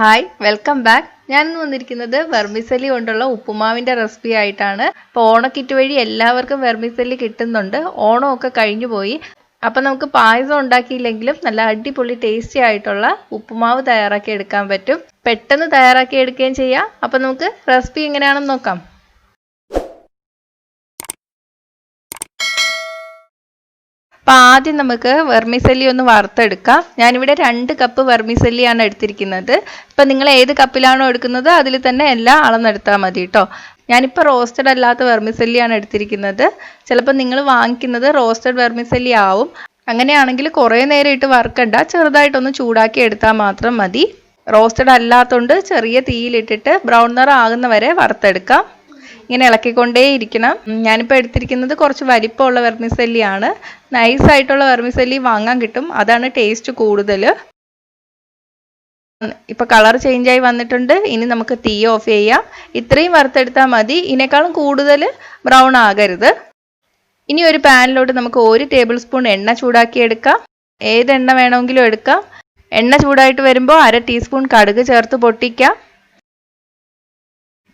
Hi welcome back. ഞാനിന്ന് വന്നിരിക്കുന്നത് vermicelli കൊണ്ടുള്ള ഉപ്പുമാവിൻ്റെ റെസിപ്പി ആയിട്ടാണ്. ഇപ്പോൾ ഓണക്കിറ്റ് വഴി എല്ലാവർക്കും വെർമിസെല്ലി കിട്ടുന്നുണ്ട്. ഓണമൊക്കെ കഴിഞ്ഞു പോയി. അപ്പം നമുക്ക് പായസം ഉണ്ടാക്കിയില്ലെങ്കിലും നല്ല അടിപൊളി ടേസ്റ്റി ആയിട്ടുള്ള ഉപ്പുമാവ് തയ്യാറാക്കി എടുക്കാൻ പറ്റും. പെട്ടെന്ന് തയ്യാറാക്കി എടുക്കുകയും ചെയ്യാം. അപ്പം നമുക്ക് റെസിപ്പി എങ്ങനെയാണെന്ന് നോക്കാം. അപ്പോൾ ആദ്യം നമുക്ക് വെർമിസെല്ലി ഒന്ന് വറുത്തെടുക്കാം. ഞാനിവിടെ 2 കപ്പ് വെർമിസെല്ലിയാണ് എടുത്തിരിക്കുന്നത്. ഇപ്പം നിങ്ങൾ ഏത് കപ്പിലാണോ എടുക്കുന്നത് അതിൽ തന്നെ എല്ലാം അളന്നെടുത്താൽ മതി കേട്ടോ. ഞാനിപ്പോൾ റോസ്റ്റഡ് അല്ലാത്ത വെർമിസെല്ലിയാണ് എടുത്തിരിക്കുന്നത്. ചിലപ്പോൾ നിങ്ങൾ വാങ്ങിക്കുന്നത് റോസ്റ്റഡ് വെർമിസെല്ലി ആവും. അങ്ങനെയാണെങ്കിൽ കുറേ നേരം ഇട്ട് വറുക്കണ്ട, ചെറുതായിട്ടൊന്ന് ചൂടാക്കി എടുത്താൽ മാത്രം മതി. റോസ്റ്റഡ് അല്ലാത്തതുകൊണ്ട് ചെറിയ തീയിലിട്ടിട്ട് ബ്രൗൺ നിറം ആകുന്ന വരെ വറുത്തെടുക്കാം. ഇങ്ങനെ ഇളക്കിക്കൊണ്ടേയിരിക്കണം. ഞാനിപ്പോൾ എടുത്തിരിക്കുന്നത് കുറച്ച് വലിപ്പമുള്ള വെർമിസെല്ലിയാണ്. നൈസായിട്ടുള്ള വെർമിസെല്ലി വാങ്ങാൻ കിട്ടും, അതാണ് ടേസ്റ്റ് കൂടുതൽ. ഇപ്പോൾ കളർ ചേഞ്ചായി വന്നിട്ടുണ്ട്. ഇനി നമുക്ക് തീ ഓഫ് ചെയ്യാം. ഇത്രയും വറുത്തെടുത്താൽ മതി, ഇതിനേക്കാളും കൂടുതൽ ബ്രൗൺ ആകരുത്. ഇനി ഒരു പാനിലോട്ട് നമുക്ക് 1 ടേബിൾ സ്പൂൺ എണ്ണ ചൂടാക്കി എടുക്കാം. ഏതെണ്ണ വേണമെങ്കിലും എടുക്കാം. എണ്ണ ചൂടായിട്ട് വരുമ്പോൾ 1/2 ടീസ്പൂൺ കടുക് ചേർത്ത് പൊട്ടിക്കാം.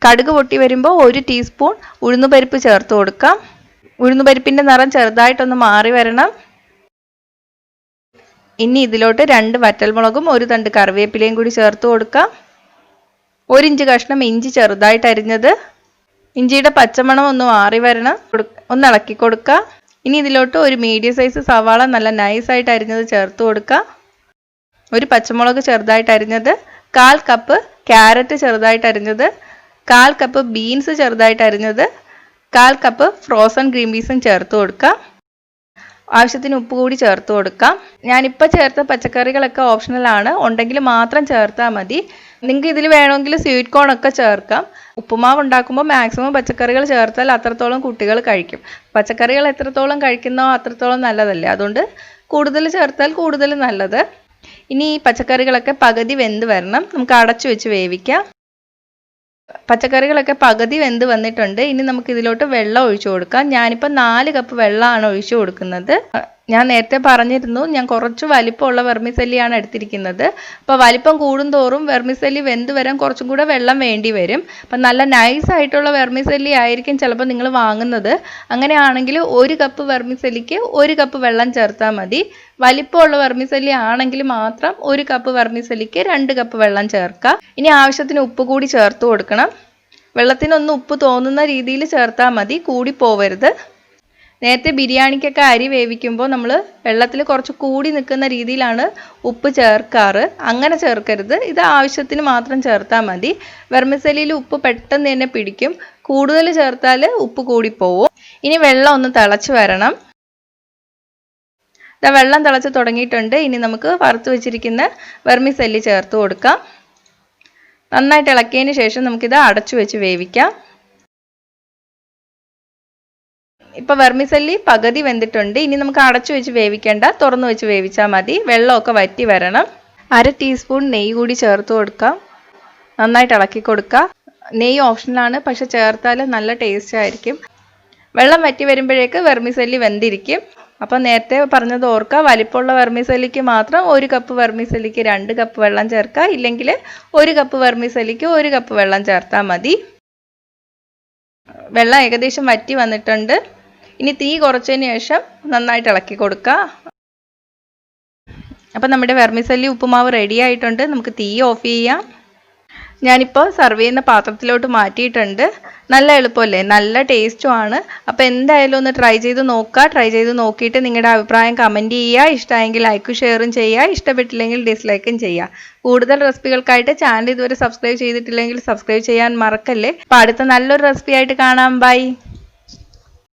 കടുക് പൊട്ടി വരുമ്പോൾ 1 ടീസ്പൂൺ ഉഴുന്നുപരിപ്പ് ചേർത്ത് കൊടുക്കാം. ഉഴുന്നുപരിപ്പിൻ്റെ നിറം ചെറുതായിട്ടൊന്ന് മാറി വരണം. ഇനി ഇതിലോട്ട് 2 വറ്റൽമുളകും 1 തണ്ട് കറിവേപ്പിലയും കൂടി ചേർത്ത് കൊടുക്കാം. 1 ഇഞ്ച് കഷ്ണം ഇഞ്ചി ചെറുതായിട്ട് അരിഞ്ഞത്. ഇഞ്ചിയുടെ പച്ചമണം ഒന്ന് മാറി വരണം. ഒന്ന് ഇളക്കി കൊടുക്കാം. ഇനി ഇതിലോട്ട് ഒരു മീഡിയം സൈസ് സവാള നല്ല നൈസായിട്ട് അരിഞ്ഞത് ചേർത്ത് കൊടുക്കാം. 1 പച്ചമുളക് ചെറുതായിട്ട് അരിഞ്ഞത്, 1/4 കപ്പ് ക്യാരറ്റ് ചെറുതായിട്ട് അരിഞ്ഞത്, 1/4 കപ്പ് ബീൻസ് ചെറുതായിട്ട് അരിഞ്ഞത്, 1/4 കപ്പ് ഫ്രോസൺ ഗ്രീൻ പീസും ചേർത്ത് കൊടുക്കാം. ആവശ്യത്തിന് ഉപ്പ് കൂടി ചേർത്ത് കൊടുക്കാം. ഞാനിപ്പോൾ ചേർത്ത പച്ചക്കറികളൊക്കെ ഓപ്ഷണലാണ്, ഉണ്ടെങ്കിൽ മാത്രം ചേർത്താൽ മതി. നിങ്ങൾക്ക് ഇതിൽ വേണമെങ്കിൽ സ്വീറ്റ് കോൺ ഒക്കെ ചേർക്കാം. ഉപ്പുമാവ് ഉണ്ടാക്കുമ്പോൾ മാക്സിമം പച്ചക്കറികൾ ചേർത്താൽ അത്രത്തോളം കുട്ടികൾ കഴിക്കും. പച്ചക്കറികൾ എത്രത്തോളം കഴിക്കുന്നോ അത്രത്തോളം നല്ലതല്ലേ, അതുകൊണ്ട് കൂടുതൽ ചേർത്താൽ കൂടുതൽ നല്ലത്. ഇനി ഈ പച്ചക്കറികളൊക്കെ പകുതി വെന്ത് വരണം. നമുക്ക് അടച്ചു വെച്ച് വേവിക്കാം. പച്ചക്കറികളൊക്കെ പകുതി വെന്ത് വന്നിട്ടുണ്ട്. ഇനി നമുക്ക് ഇതിലോട്ട് വെള്ളം ഒഴിച്ചു കൊടുക്കാം. ഞാനിപ്പോൾ 4 കപ്പ് വെള്ളമാണ് ഒഴിച്ചു കൊടുക്കുന്നത്. ഞാൻ നേരത്തെ പറഞ്ഞിരുന്നു, ഞാൻ കുറച്ച് വലിപ്പമുള്ള വെർമിസെല്ലിയാണ് എടുത്തിരിക്കുന്നത്. അപ്പോൾ വലിപ്പം കൂടുന്തോറും വെർമിസെല്ലി വെന്ത് വരാൻ കുറച്ചും കൂടെ വെള്ളം വേണ്ടി വരും. അപ്പം നല്ല നൈസായിട്ടുള്ള വെർമിസെല്ലി ആയിരിക്കും ചിലപ്പോൾ നിങ്ങൾ വാങ്ങുന്നത്. അങ്ങനെയാണെങ്കിൽ 1 കപ്പ് വെർമിസെല്ലിക്ക് 1 കപ്പ് വെള്ളം ചേർത്താൽ മതി. വലിപ്പമുള്ള വെർമിസെല്ലി ആണെങ്കിൽ മാത്രം 1 കപ്പ് വെർമിസെല്ലിക്ക് 2 കപ്പ് വെള്ളം ചേർക്കാം. ഇനി ആവശ്യത്തിന് ഉപ്പ് കൂടി ചേർത്ത് കൊടുക്കണം. വെള്ളത്തിനൊന്ന് ഉപ്പ് തോന്നുന്ന രീതിയിൽ ചേർത്താൽ മതി, കൂടി പോവരുത്. നേരത്തെ ബിരിയാണിക്കൊക്കെ അരി വേവിക്കുമ്പോൾ നമ്മൾ വെള്ളത്തിൽ കുറച്ച് കൂടി നിൽക്കുന്ന രീതിയിലാണ് ഉപ്പ് ചേർക്കാറ്. അങ്ങനെ ചേർക്കരുത്, ഇത് ആവശ്യത്തിന് മാത്രം ചേർത്താൽ മതി. വെർമിസെല്ലിയിൽ ഉപ്പ് പെട്ടെന്ന് തന്നെ പിടിക്കും. കൂടുതൽ ചേർത്താൽ ഉപ്പ് കൂടിപ്പോവും. ഇനി വെള്ളം ഒന്ന് തിളച്ച് വരണം. വെള്ളം തിളച്ച് തുടങ്ങിയിട്ടുണ്ട്. ഇനി നമുക്ക് വറുത്ത് വെച്ചിരിക്കുന്ന വെർമിസെല്ലി ചേർത്ത് കൊടുക്കാം. നന്നായിട്ട് ഇളക്കിയതിന് ശേഷം നമുക്കിത് അടച്ചു വെച്ച് വേവിക്കാം. ഇപ്പോൾ വെർമിസെല്ലി പകുതി വെന്തിട്ടുണ്ട്. ഇനി നമുക്ക് അടച്ചു വെച്ച് വേവിക്കേണ്ട, തുറന്നു വെച്ച് വേവിച്ചാൽ മതി. വെള്ളമൊക്കെ വറ്റി വരണം. 1/2 ടീസ്പൂൺ നെയ്യ് കൂടി ചേർത്ത് കൊടുക്കാം. നന്നായിട്ട് ഇളക്കി കൊടുക്കുക. നെയ്യ് ഓപ്ഷനാണ്, പക്ഷെ ചേർത്താൽ നല്ല ടേസ്റ്റ് ആയിരിക്കും. വെള്ളം വറ്റി വരുമ്പോഴേക്ക് വെർമിസെല്ലി വെന്തിരിക്കും. അപ്പോൾ നേരത്തെ പറഞ്ഞത് ഓർക്കുക, വലിപ്പമുള്ള വെർമിസെല്ലിക്ക് മാത്രം 1 കപ്പ് വെർമിസെല്ലിക്ക് 2 കപ്പ് വെള്ളം ചേർക്കുക. ഇല്ലെങ്കിൽ 1 കപ്പ് വെർമിസെല്ലിക്ക് 1 കപ്പ് വെള്ളം ചേർത്താൽ മതി. വെള്ളം ഏകദേശം വറ്റി വന്നിട്ടുണ്ട്. ഇനി തീ കുറച്ചതിന് ശേഷം നന്നായിട്ട് ഇളക്കി കൊടുക്കുക. അപ്പം നമ്മുടെ വെർമിസെല്ലി ഉപ്പുമാവ് റെഡി ആയിട്ടുണ്ട്. നമുക്ക് തീ ഓഫ് ചെയ്യാം. ഞാനിപ്പോൾ സെർവ് ചെയ്യുന്ന പാത്രത്തിലോട്ട് മാറ്റിയിട്ടുണ്ട്. നല്ല എളുപ്പമല്ലേ, നല്ല ടേസ്റ്റുമാണ്. അപ്പോൾ എന്തായാലും ഒന്ന് ട്രൈ ചെയ്ത് നോക്കുക. ട്രൈ ചെയ്ത് നോക്കിയിട്ട് നിങ്ങളുടെ അഭിപ്രായം കമൻറ്റ് ചെയ്യുക. ഇഷ്ടമായെങ്കിൽ ലൈക്കും ഷെയറും ചെയ്യുക. ഇഷ്ടപ്പെട്ടില്ലെങ്കിൽ ഡിസ്ലൈക്കും ചെയ്യുക. കൂടുതൽ റെസിപ്പികൾക്കായിട്ട് ചാനൽ ഇതുവരെ സബ്സ്ക്രൈബ് ചെയ്തിട്ടില്ലെങ്കിൽ സബ്സ്ക്രൈബ് ചെയ്യാൻ മറക്കല്ലേ. അപ്പോൾ അടുത്ത നല്ലൊരു റെസിപ്പി ആയിട്ട് കാണാം. ബൈ.